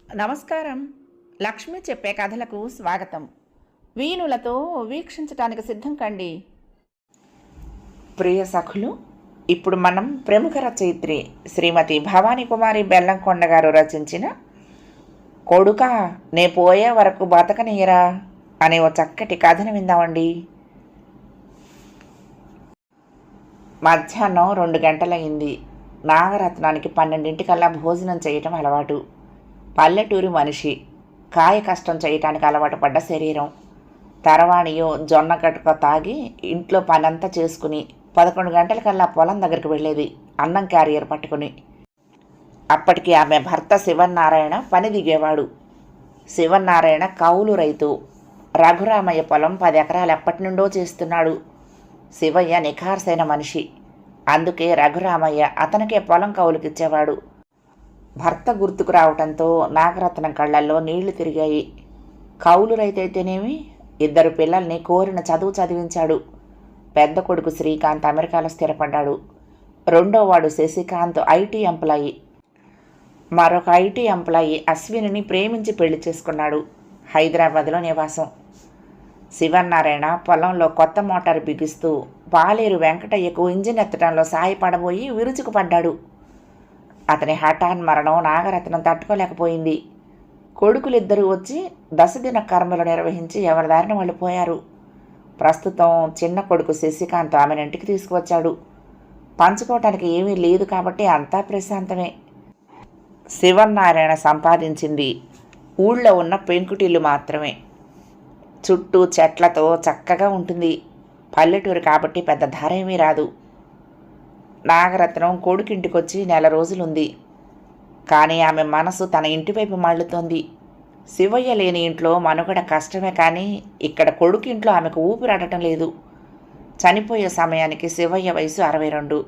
నమస్కారం. లక్ష్మి చెప్పే కథలకు స్వాగతం. వీణులతో వీక్షించటానికి సిద్ధం కండి. ప్రియ సఖులు, ఇప్పుడు మనం ప్రముఖ రచయిత్రి శ్రీమతి భవానీ కుమారి బెల్లంకొండ గారు రచించిన కొడుకా నే పోయే వరకు బతకనీయరా అనే ఓ చక్కటి కథను విందామండి. మధ్యాహ్నం 2 గంటలయింది. నాగరత్నానికి 12 భోజనం చేయటం అలవాటు. పల్లెటూరి మనిషి, కాయ కష్టం చేయటానికి అలవాటు పడ్డ శరీరం. తరవాణియో జొన్న గట్టుక తాగి ఇంట్లో పనంతా చేసుకుని 11 గంటలకల్లా పొలం దగ్గరికి వెళ్ళేది అన్నం క్యారియర్ పట్టుకుని. అప్పటికి ఆమె భర్త శివన్నారాయణ పని దిగేవాడు. శివన్నారాయణ కౌలు రైతు. రఘురామయ్య పొలం 10 ఎకరాలు ఎప్పటి నుండో చేస్తున్నాడు. శివయ్య నిఖార్సైన మనిషి. అందుకే రఘురామయ్య అతనికే పొలం కౌలుకిచ్చేవాడు. భర్త గుర్తుకు రావటంతో నాగరత్నం కళ్ళల్లో నీళ్లు తిరిగాయి. కౌలు రైతైతేనేమి 2 పిల్లల్ని కోరిన చదువు చదివించాడు. పెద్ద కొడుకు శ్రీకాంత్ అమెరికాలో స్థిరపడ్డాడు. రెండోవాడు శశికాంత్ ఐటీ ఎంప్లాయీ. మరొక ఐటీ ఎంప్లాయీ అశ్వినిని ప్రేమించి పెళ్లి చేసుకున్నాడు. హైదరాబాద్లో నివాసం. శివన్నారాయణ పొలంలో కొత్త మోటారు బిగిస్తూ పాలేరు వెంకటయ్యకు ఇంజిన్ ఎత్తడంలో సాయపడబోయి విరుచుకుపడ్డాడు. అతని హఠాన్ మరణం నాగరత్నం తట్టుకోలేకపోయింది. కొడుకులిద్దరూ వచ్చి దశదిన కర్మలు నిర్వహించి ఎవరి దారిన వాళ్ళు పోయారు. ప్రస్తుతం చిన్న కొడుకు శశికాంత్ ఆమెను ఇంటికి తీసుకువచ్చాడు. పంచుకోవటానికి ఏమీ లేదు కాబట్టి అంతా ప్రశాంతమే. శివన్నారాయణ సంపాదించింది ఊళ్ళో ఉన్న పెంకుటిల్లు మాత్రమే. చుట్టూ చెట్లతో చక్కగా ఉంటుంది. పల్లెటూరు కాబట్టి పెద్ద ధర ఏమీ రాదు. నాగరత్నం కొడుకింటికొచ్చి 1 రోజులుంది. కానీ ఆమె మనసు తన ఇంటివైపు మళ్ళుతోంది. శివయ్య లేని ఇంట్లో మనుగడ కష్టమే, కానీ ఇక్కడ కొడుకింట్లో ఆమెకు ఊపిరాడటం లేదు. చనిపోయే సమయానికి శివయ్య వయసు 62.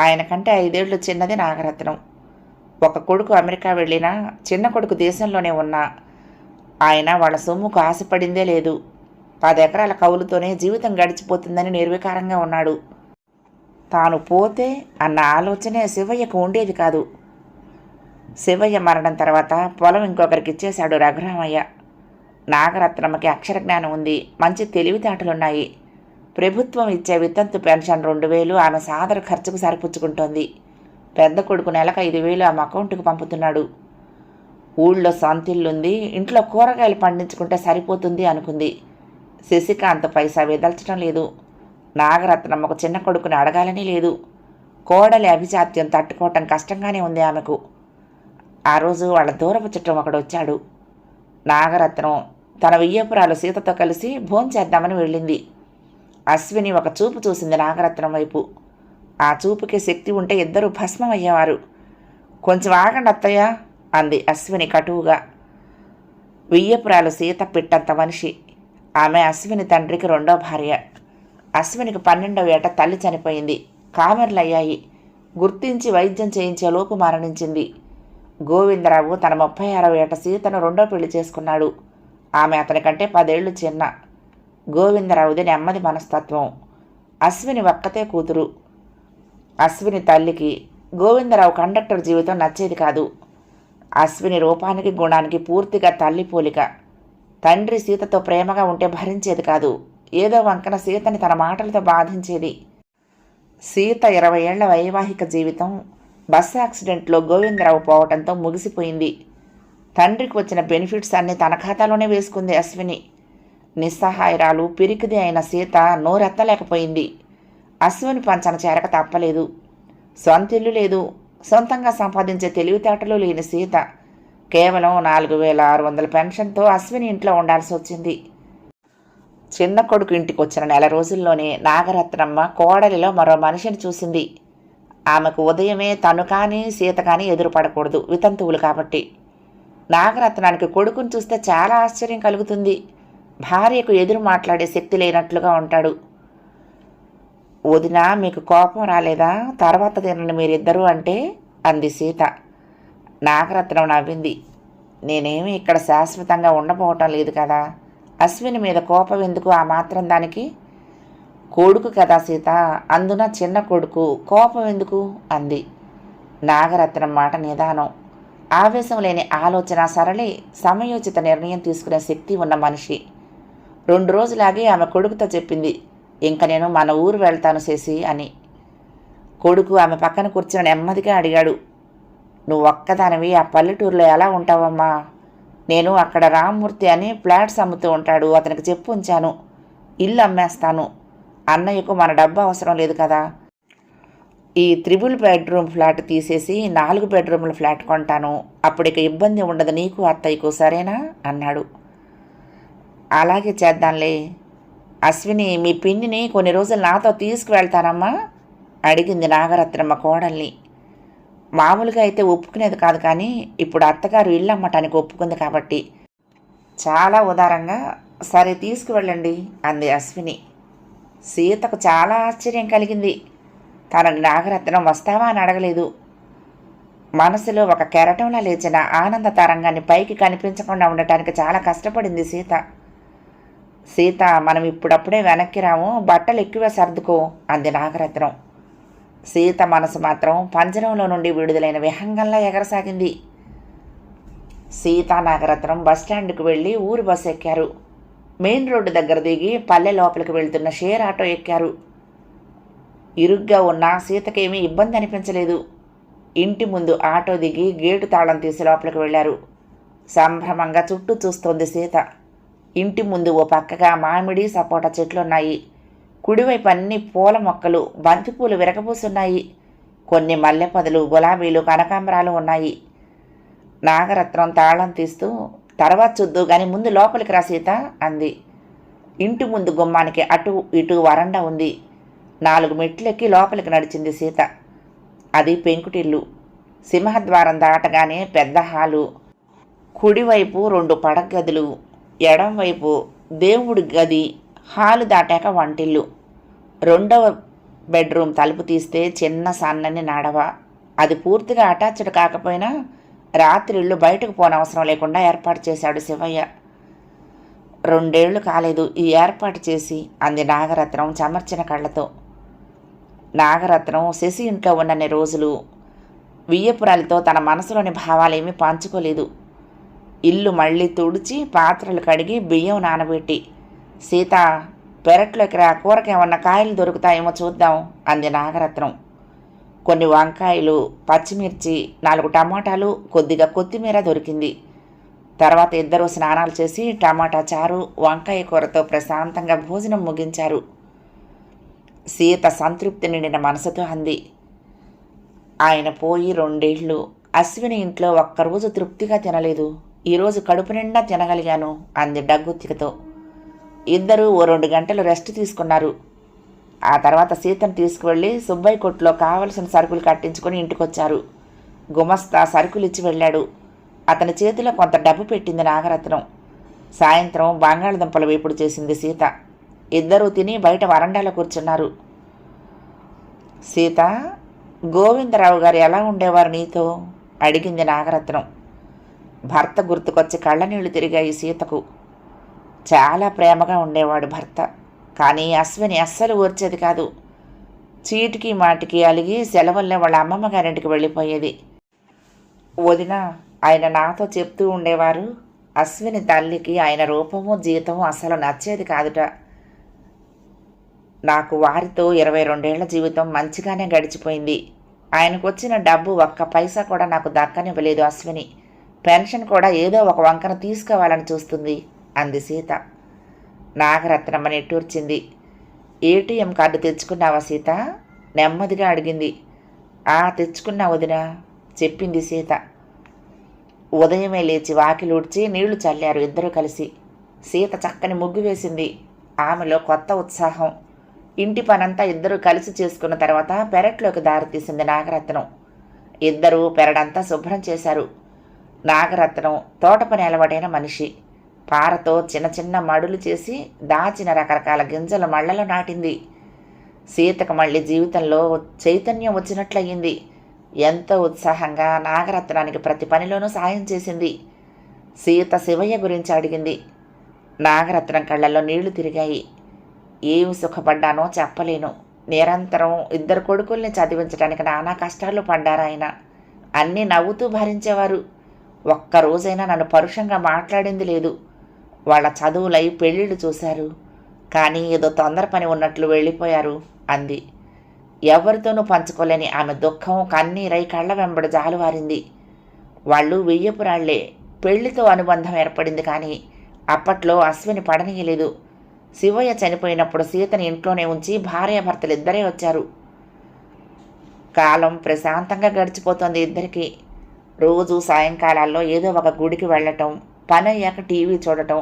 ఆయన కంటే 5 ఏళ్లు చిన్నది నాగరత్నం. ఒక కొడుకు అమెరికా వెళ్ళినా చిన్న కొడుకు దేశంలోనే ఉన్నా ఆయన వాళ్ళ సొమ్ముకు ఆశపడిందే లేదు. 10 ఎకరాల కౌలుతోనే జీవితం గడిచిపోతుందని నిర్వికారంగా ఉన్నాడు. తాను పోతే అన్న ఆలోచనే శివయ్యకు ఉండేది కాదు. శివయ్య మరణం తర్వాత పొలం ఇంకొకరికి ఇచ్చేశాడు రఘురామయ్య. నాగరత్నమ్మకి అక్షరజ్ఞానం ఉంది, మంచి తెలివితేటలున్నాయి. ప్రభుత్వం ఇచ్చే వితంతు పెన్షన్ 2000 ఆమె సాదర ఖర్చుకు సరిపుచ్చుకుంటోంది. పెద్ద కొడుకు నెలకు 5000 ఆమె అకౌంట్కు పంపుతున్నాడు. ఊళ్ళో సొంతిల్లుంది, ఇంట్లో కూరగాయలు పండించుకుంటే సరిపోతుంది అనుకుంది. శశికాంత్ పైసా విదల్చడం లేదు. నాగరత్నమ్మకు చిన్న కొడుకుని అడగాలని లేదు. కోడలి అభిజాత్యం తట్టుకోవటం కష్టంగానే ఉంది ఆమెకు. ఆ రోజు వాళ్ళ దూరపు చుట్టం ఒకడు వచ్చాడు. నాగరత్నం తన వియ్యపురాలు సీతతో కలిసి భోంచేద్దామని వెళ్ళింది. అశ్విని ఒక చూపు చూసింది నాగరత్నం వైపు. ఆ చూపుకి శక్తి ఉంటే ఇద్దరూ భస్మం అయ్యేవారు. కొంచెం ఆగండి అత్తయ్య అంది అశ్విని కటువుగా. వియ్యపురాలు సీత పిట్టంత మనిషి. ఆమె అశ్విని తండ్రికి 2వ భార్య. అశ్వినికి 12వ ఏట తల్లి చనిపోయింది. కామెర్లయ్యాయి. గుర్తించి వైద్యం చేయించే లోపు మరణించింది. గోవిందరావు తన 36వ ఏట సీతను 2వ పెళ్లి చేసుకున్నాడు. ఆమె అతనికంటే 10 ఏళ్లు చిన్న. గోవిందరావుది నెమ్మది మనస్తత్వం. అశ్విని ఒక్కతే కూతురు. అశ్విని తల్లికి గోవిందరావు కండక్టర్ జీవితం నచ్చేది కాదు. అశ్విని రూపానికి గుణానికి పూర్తిగా తల్లి పోలిక. తండ్రి సీతతో ప్రేమగా ఉంటే భరించేది కాదు. ఏదో వంకన సీతని తన మాటలతో బాధించేది. సీత 20 ఏళ్ల వైవాహిక జీవితం బస్సు యాక్సిడెంట్లో గోవిందరావు పోవటంతో ముగిసిపోయింది. తండ్రికి వచ్చిన బెనిఫిట్స్ అన్నీ తన ఖాతాలోనే వేసుకుంది అశ్విని. నిస్సహాయరాలు, పిరికిది అయిన సీత నోరెత్తలేకపోయింది. అశ్విని పంచన చేరక తప్పలేదు. సొంతిల్లు లేదు, సొంతంగా సంపాదించే తెలివితేటలు లేని సీత కేవలం 4600 పెన్షన్తో అశ్విని ఇంట్లో ఉండాల్సి వచ్చింది. చిన్న కొడుకు ఇంటికి వచ్చిన 1 రోజుల్లోనే నాగరత్నమ్మ కోడలిలో మరో మనిషిని చూసింది. ఆమెకు ఉదయమే తను కానీ సీత కానీ ఎదురుపడకూడదు, వితంతువులు కాబట్టి. నాగరత్నానికి కొడుకుని చూస్తే చాలా ఆశ్చర్యం కలుగుతుంది. భార్యకు ఎదురు మాట్లాడే శక్తి లేనట్లుగా ఉంటాడు. వదినా, మీకు కోపం రాలేదా తర్వాత తినండి మీరిద్దరూ అంటే అంది సీత. నాగరత్నం నవ్వింది. నేనేమి ఇక్కడ శాశ్వతంగా ఉండబోవటం లేదు కదా. అశ్విని మీద కోపం ఎందుకు ఆ మాత్రం దానికి? కొడుకు కదా సీత, అందున చిన్న కొడుకు, కోపం ఎందుకు అంది. నాగరత్నం మాట నిదానం. ఆవేశం లేని ఆలోచన సరళి సమయోచిత నిర్ణయం తీసుకునే శక్తి ఉన్న మనిషి. 2 రోజులాగి ఆమె కొడుకుతో చెప్పింది, ఇంక నేను మన ఊరు వెళ్తాను శశి అని. కొడుకు ఆమె పక్కన కూర్చొని నెమ్మదిగా అడిగాడు, నువ్వు ఒక్కదానివి ఆ పల్లెటూరులో ఎలా ఉంటావమ్మా? నేను అక్కడ రామ్మూర్తి అని ఫ్లాట్స్ అమ్ముతూ ఉంటాడు, అతనికి చెప్పు ఉంచాను. ఇల్లు అమ్మేస్తాను. అన్నయ్యకు మన డబ్బు అవసరం లేదు కదా. ఈ 3 బెడ్రూమ్ ఫ్లాట్ తీసేసి 4 బెడ్రూమ్ల ఫ్లాట్ కొంటాను. అప్పుడు ఇక ఇబ్బంది ఉండదు నీకు అత్తయ్యకు, సరేనా అన్నాడు. అలాగే చేద్దాంలే. అశ్విని, మీ పిన్నిని కొన్ని రోజులు నాతో తీసుకువెళ్తానమ్మా అడిగింది నాగరత్నమ్మ కోడల్ని. మామూలుగా అయితే ఒప్పుకునేది కాదు, కానీ ఇప్పుడు అత్తగారు ఇల్లు అమ్మటానికి ఒప్పుకుంది కాబట్టి చాలా ఉదారంగా సరే తీసుకువెళ్ళండి అంది అశ్విని. సీతకు చాలా ఆశ్చర్యం కలిగింది. తనని నాగరత్నం వస్తావా అని అడగలేదు. మనసులో ఒక కెరటంలా లేచిన ఆనంద తరంగాన్ని పైకి కనిపించకుండా ఉండటానికి చాలా కష్టపడింది సీత. సీత, మనం ఇప్పుడప్పుడే వెనక్కి రాము, బట్టలు ఎక్కువే సర్దుకో అంది నాగరత్నం. సీత మనసు మాత్రం పంజరంలో నుండి విడుదలైన విహంగంలా ఎగరసాగింది. సీత నాగరత్నం బస్టాండ్కు వెళ్ళి ఊరు బస్సు ఎక్కారు. మెయిన్ రోడ్డు దగ్గర దిగి పల్లె లోపలికి వెళ్తున్న షేర్ ఆటో ఎక్కారు. ఇరుగ్గా ఉన్న సీతకేమీ ఇబ్బంది అనిపించలేదు. ఇంటి ముందు ఆటో దిగి గేటు తాళం తీసి లోపలికి వెళ్లారు. సంభ్రమంగా చుట్టూ చూస్తోంది సీత. ఇంటి ముందు ఓ పక్కగా మామిడి సపోటా చెట్లున్నాయి. కుడివైపు అన్ని పూల మొక్కలు, బంతిపూలు విరగబూసున్నాయి. కొన్ని మల్లెపొదలు, గులాబీలు, కనకాంబరాలు ఉన్నాయి. నాగరత్నం తాళం తీస్తూ, తర్వాత చూద్దు గాని ముందు లోపలికి రా సీత అంది. ఇంటి ముందు గుమ్మానికి అటు ఇటు వరండా ఉంది. 4 మెట్లెక్కి లోపలికి నడిచింది సీత. అది పెంకుటిల్లు. సింహద్వారం దాటగానే పెద్ద హాలు. కుడివైపు 2 పడగదులు, ఎడంవైపు దేవుడి గది, హాలు దాటాక వంటిల్లు. 2వ బెడ్రూమ్ తలుపు తీస్తే చిన్న సన్నని నడవ. అది పూర్తిగా అటాచ్డ్ కాకపోయినా రాత్రిళ్ళు బయటకు పోనవసరం లేకుండా ఏర్పాటు చేశాడు శివయ్య. 2 ఏళ్లు కాలేదు ఈ ఏర్పాటు చేసి అంది నాగరత్నం చెమర్చిన కళ్ళతో. నాగరత్నం శశి ఇంట్లో ఉన్నన్ని రోజులు వియ్యపురాలతో తన మనసులోని భావాలేమీ పంచుకోలేదు. ఇల్లు మళ్ళీ తుడిచి పాత్రలు కడిగి బియ్యం నానబెట్టి, సీత పెరట్లోకి రా, కూరకేమన్నా కాయలు దొరుకుతాయేమో చూద్దాం అంది నాగరత్నం. కొన్ని వంకాయలు, పచ్చిమిర్చి, 4 టమాటాలు, కొద్దిగా కొత్తిమీర దొరికింది. తర్వాత ఇద్దరూ స్నానాలు చేసి టమాటా చారు, వంకాయ కూరతో ప్రశాంతంగా భోజనం ముగించారు. సీత సంతృప్తి నిండిన మనసుతో అంది, ఆయన పోయి 2 ఏళ్ళు. అశ్విని ఇంట్లో ఒక్కరోజు తృప్తిగా తినలేదు. ఈరోజు కడుపు నిండా తినగలిగాను అంది డగ్గుత్తికతో. ఇద్దరూ ఓ 2 గంటలు రెస్ట్ తీసుకున్నారు. ఆ తర్వాత సీతను తీసుకువెళ్ళి సుబ్బయ్య కొట్లో కావలసిన సరుకులు కట్టించుకొని ఇంటికొచ్చారు. గుమస్తా సరుకులిచ్చి వెళ్ళాడు. అతని చేతిలో కొంత డబ్బు పెట్టింది నాగరత్నం. సాయంత్రం బంగాళదుంపల వేపుడు చేసింది సీత. ఇద్దరూ తిని బయట వరండాలో కూర్చున్నారు. సీత, గోవిందరావు గారు ఎలా ఉండేవారు నీతో అడిగింది నాగరత్నం. భర్త గుర్తుకొచ్చి కళ్ళనీళ్లు తిరిగాయి సీతకు. చాలా ప్రేమగా ఉండేవాడు భర్త. కానీ అశ్విని అస్సలు ఓర్చేది కాదు. చీటికి మాటికి అలిగి సెలవుల్లో వాళ్ళ అమ్మమ్మ గారింటికి వెళ్ళిపోయేది. వదిన, ఆయన నాతో చెప్తూ ఉండేవారు, అశ్విని తల్లికి ఆయన రూపము జీతము అసలు నచ్చేది కాదుట. నాకు వారితో 22 ఏళ్ల జీవితం మంచిగానే గడిచిపోయింది. ఆయనకు వచ్చిన డబ్బు ఒక్క పైసా కూడా నాకు దక్కనివ్వలేదు అశ్విని. పెన్షన్ కూడా ఏదో ఒక వంకన తీసుకోవాలని చూస్తుంది అంది సీత. నాగరత్నమ్మ నిట్టూర్చింది. ఏటీఎం కార్డు తెచ్చుకున్నావా సీత నెమ్మదిగా అడిగింది. తెచ్చుకున్నా వదినా చెప్పింది సీత. ఉదయమే లేచి వాకిలూడ్చి నీళ్లు చల్లారు ఇద్దరూ కలిసి. సీత చక్కని ముగ్గు వేసింది. ఆమెలో కొత్త ఉత్సాహం. ఇంటి పనంతా ఇద్దరూ కలిసి చేసుకున్న తర్వాత పెరట్లోకి దారితీసింది నాగరత్నం. ఇద్దరూ పెరడంతా శుభ్రం చేశారు. నాగరత్నం తోట పని అలవాటైన మనిషి. పారతో చిన్న చిన్న మడులు చేసి దాచిన రకరకాల గింజల మళ్లలో నాటింది. సీతకు మళ్ళీ జీవితంలో చైతన్యం వచ్చినట్లయింది. ఎంతో ఉత్సాహంగా నాగరత్నానికి ప్రతి పనిలోనూ సాయం చేసింది. సీత శివయ్య గురించి అడిగింది. నాగరత్నం కళ్ళల్లో నీళ్లు తిరిగాయి. ఏమి సుఖపడ్డానో చెప్పలేను. నిరంతరం 2 కొడుకుల్ని చదివించడానికి నానా కష్టాలు పడ్డారాయన. అన్నీ నవ్వుతూ భరించేవారు. ఒక్కరోజైనా నన్ను పరుషంగా మాట్లాడింది లేదు. వాళ్ళ చదువులై పెళ్ళిళ్ళు చూశారు, కానీ ఏదో తొందర పని ఉన్నట్లు వెళ్ళిపోయారు అంది. ఎవరితోనూ పంచుకోలేని ఆమె దుఃఖం కన్నీరై కళ్ళ వెంబడ జాలువారింది. వాళ్ళు వెయ్యపురాళ్లే. పెళ్లితో అనుబంధం ఏర్పడింది, కానీ అప్పట్లో అశ్విని పడనీయలేదు. శివయ్య చనిపోయినప్పుడు సీతని ఇంట్లోనే ఉంచి భార్యాభర్తలిద్దరే వచ్చారు. కాలం ప్రశాంతంగా గడిచిపోతోంది ఇద్దరికీ. రోజు సాయంకాలాల్లో ఏదో ఒక గుడికి వెళ్ళటం, పని అయ్యాక టీవీ చూడటం,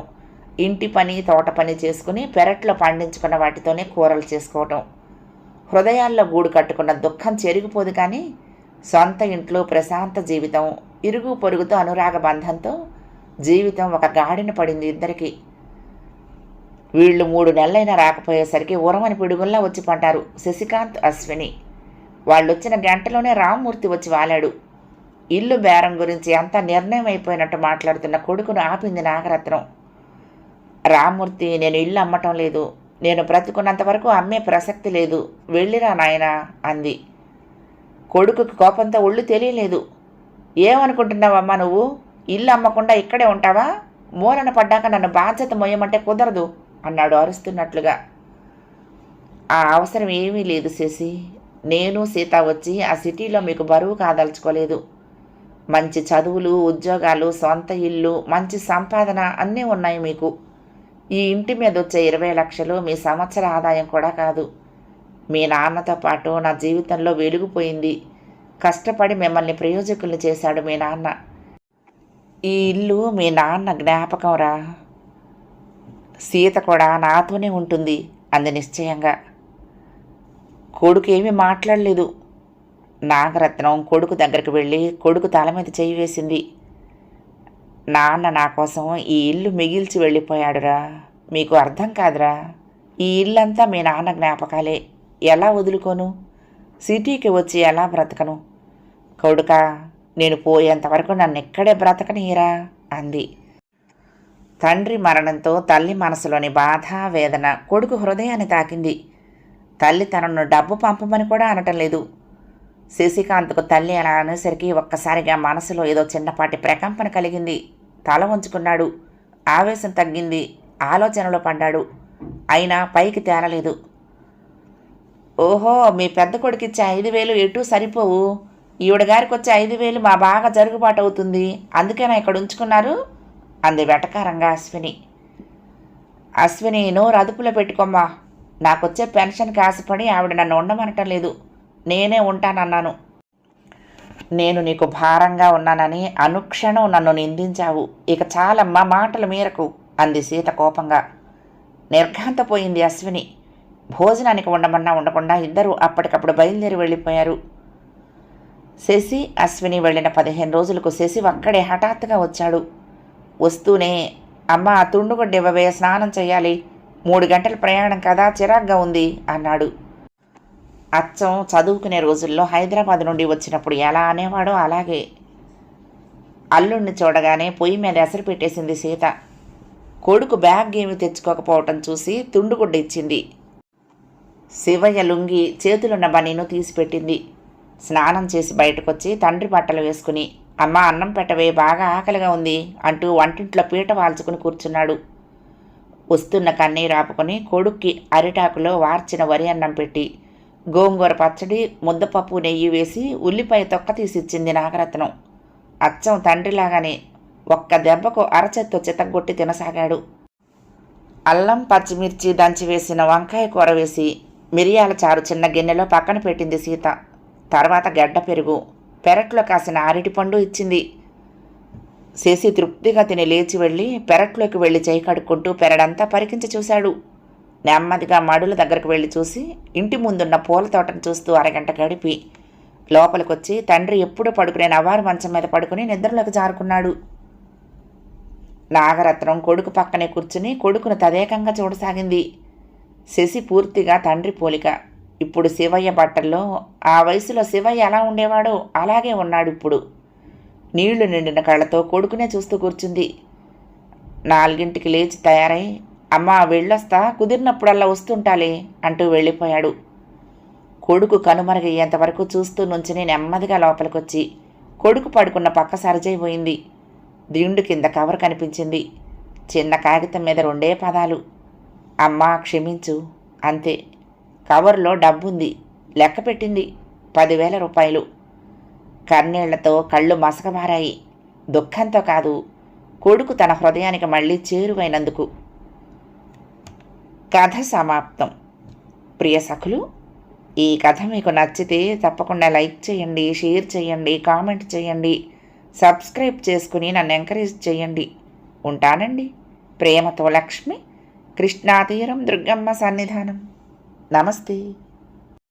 ఇంటి పని తోట పని చేసుకుని పెరట్లో పండించుకున్న వాటితోనే కూరలు చేసుకోవటం. హృదయాల్లో గూడు కట్టుకున్న దుఃఖం చెరిగిపోదు, కానీ సొంత ఇంట్లో ప్రశాంత జీవితం, ఇరుగు పొరుగుతో అనురాగ బంధంతో జీవితం ఒక గాడిన పడింది ఇద్దరికి. వీళ్ళు 3 నెలలైనా రాకపోయేసరికి ఉరమని పిడుగుల్లా వచ్చి పడ్డారు శశికాంత్, అశ్విని. వాళ్ళొచ్చిన గంటలోనే రామ్మూర్తి వచ్చి వాలాడు. ఇల్లు బేరం గురించి అంతా నిర్ణయం అయిపోయినట్టు మాట్లాడుతున్న కొడుకును ఆపింది నాగరత్నం. రామ్మూర్తి, నేను ఇల్లు అమ్మటం లేదు. నేను బ్రతుకున్నంత వరకు అమ్మే ప్రసక్తి లేదు. వెళ్ళిరా నాయనా అంది. కొడుకుకి కోపంతో ఒళ్ళు తెలియలేదు. ఏమనుకుంటున్నావమ్మా నువ్వు? ఇల్లు అమ్మకుండా ఇక్కడే ఉంటావా? మూలన పడ్డాక నన్ను బాధ్యత మొయ్యమంటే కుదరదు అన్నాడు అరుస్తున్నట్లుగా. ఆ అవసరం ఏమీ లేదు శశి. నేను సీత వచ్చి ఆ సిటీలో మీకు బరువు కాదలుచుకోలేదు. మంచి చదువులు, ఉద్యోగాలు, సొంత ఇల్లు, మంచి సంపాదన అన్నీ ఉన్నాయి మీకు. ఈ ఇంటి మీద వచ్చే 20 లక్షలు మీ సంవత్సర ఆదాయం కూడా కాదు. మీ నాన్నతో పాటు నా జీవితంలో వెలుగుపోయింది. కష్టపడి మిమ్మల్ని ప్రయోజకుల్ని చేశాడు మీ నాన్న. ఈ ఇల్లు మీ నాన్న జ్ఞాపకంరా. సీత కూడా నాతోనే ఉంటుంది అంది నిశ్చయంగా. కొడుకు ఏమీ మాట్లాడలేదు. నాగరత్నం కొడుకు దగ్గరికి వెళ్ళి కొడుకు తల మీద చేయి వేసింది. నాన్న నా కోసం ఈ ఇల్లు మిగిల్చి వెళ్ళిపోయాడురా. మీకు అర్థం కాదురా. ఈ ఇల్లంతా మీ నాన్న జ్ఞాపకాలే. ఎలా వదులుకోను? సిటీకి వచ్చి ఎలా బ్రతకను? కొడుకా, నేను పోయేంతవరకు నన్ను ఎక్కడే బ్రతకనీరా అంది. తండ్రి మరణంతో తల్లి మనసులోని బాధ, వేదన కొడుకు హృదయాన్ని తాకింది. తల్లి తనను డబ్బు పంపమని కూడా అనటం లేదు. శశికాంత్కు తల్లి అలా అనేసరికి ఒక్కసారిగా మనసులో ఏదో చిన్నపాటి ప్రకంపన కలిగింది. తల వంచుకున్నాడు. ఆవేశం తగ్గింది. ఆలోచనలో పడ్డాడు. అయినా పైకి తేలలేదు. ఓహో, మీ పెద్ద కొడుకిచ్చే 5,000 ఎటూ సరిపోవు. ఈవిడగారికి వచ్చే 5,000 మా బాగా జరుగుబాటు అవుతుంది. అందుకేనా ఇక్కడ ఉంచుకున్నారు అంది వెటకారంగా అశ్విని. అశ్విని, నోరు అదుపులో పెట్టుకోమ్మా. నాకొచ్చే పెన్షన్కి ఆశపడి ఆవిడ నన్ను ఉండమనటం లేదు. నేనే ఉంటానన్నాను. నేను నీకు భారంగా ఉన్నానని అనుక్షణం నన్ను నిందించావు. ఇక చాలమ్మా మాటలు మీరకు అంది సీత కోపంగా. నిర్ఘాంతపోయింది అశ్విని. భోజనానికి ఉండమన్నా ఉండకుండా ఇద్దరూ అప్పటికప్పుడు బయలుదేరి వెళ్ళిపోయారు. శశి, అశ్విని వెళ్ళిన 15 రోజులకు శశి అక్కడే హఠాత్తుగా వచ్చాడు. వస్తూనే, అమ్మ తుండుగొడ్డివ్వవే, స్నానం చెయ్యాలి. 3 గంటల ప్రయాణం కదా, చిరాగ్గా ఉంది అన్నాడు. అచ్చం చదువుకునే రోజుల్లో హైదరాబాద్ నుండి వచ్చినప్పుడు ఎలా అనేవాడో అలాగే. అల్లుణ్ణి చూడగానే పొయ్యి మీద ఎసరు పెట్టేసింది సీత. కొడుకు బ్యాగ్ ఏమీ తెచ్చుకోకపోవటం చూసి తుండుగుడ్డ ఇచ్చింది. శివయ్య లుంగి చేతులున్న బనీను తీసిపెట్టింది. స్నానం చేసి బయటకొచ్చి తండ్రి బట్టలు వేసుకుని, అమ్మ అన్నం పెట్టవే, బాగా ఆకలిగా ఉంది అంటూ వంటింట్లో పీట వాల్చుకుని కూర్చున్నాడు. వస్తున్న కన్నీరు ఆపుకొని కొడుక్కి అరిటాకులో వార్చిన వరి అన్నం పెట్టి గోంగూర పచ్చడి, ముద్దపప్పు, నెయ్యి వేసి ఉల్లిపాయ తొక్క తీసిచ్చింది నాగరత్నం. అచ్చం తండ్రిలాగానే ఒక్క దెబ్బకు అరచేత్తో చితగ్గొట్టి తినసాగాడు. అల్లం, పచ్చిమిర్చి దంచి వేసిన వంకాయ కూర వేసి మిరియాల చారు చిన్న గిన్నెలో పక్కన పెట్టింది సీత. తర్వాత గడ్డ పెరుగు, పెరట్లో కాసిన అరటిపండు ఇచ్చింది. శశి తృప్తిగా తిని లేచి వెళ్ళి పెరట్లోకి వెళ్ళి చేయి కడుక్కుంటూ పెరడంతా పరికించి చూశాడు. నెమ్మదిగా మడుల దగ్గరకు వెళ్ళి చూసి ఇంటి ముందున్న పూల తోటను చూస్తూ అరగంట గడిపి లోపలికొచ్చి తండ్రి ఎప్పుడూ పడుకునే నవారు మంచం మీద పడుకుని నిద్రలోకి జారుకున్నాడు. నాగరత్నం కొడుకు పక్కనే కూర్చుని కొడుకును తదేకంగా చూడసాగింది. శశి పూర్తిగా తండ్రి పోలిక. ఇప్పుడు శివయ్య బట్టల్లో ఆ వయసులో శివయ్య ఎలా ఉండేవాడో అలాగే ఉన్నాడు ఇప్పుడు. నీళ్లు నిండిన కళ్ళతో కొడుకునే చూస్తూ కూర్చుంది. 4ంటికి లేచి తయారై, అమ్మా వెళ్ళొస్తా, కుదిరినప్పుడల్లా వస్తుంటాలే అంటూ వెళ్ళిపోయాడు. కొడుకు కనుమరుగయ్యేంతవరకు చూస్తూ నుంచుని నెమ్మదిగా లోపలికొచ్చి కొడుకు పడుకున్న పక్క సరిజైపోయింది. దిండు కింద కవర్ కనిపించింది. చిన్న కాగితం మీద 2 పదాలు, అమ్మా క్షమించు, అంతే. కవర్లో డబ్బుంది. లెక్క పెట్టింది. 10,000 రూపాయలు. కన్నీళ్లతో కళ్ళు మసకబారాయి. దుఃఖంతో కాదు, కొడుకు తన హృదయానికి మళ్ళీ చేరువైనందుకు. కథ సమాప్తం. ప్రియ సఖులు, ఈ కథ మీకు నచ్చితే తప్పకుండా లైక్ చేయండి, షేర్ చేయండి, కామెంట్ చేయండి, సబ్స్క్రైబ్ చేసుకుని నన్ను ఎంకరేజ్ చేయండి. ఉంటానండి. ప్రేమతో లక్ష్మి, కృష్ణాతీరం దుర్గమ్మ సన్నిధానం. నమస్తే.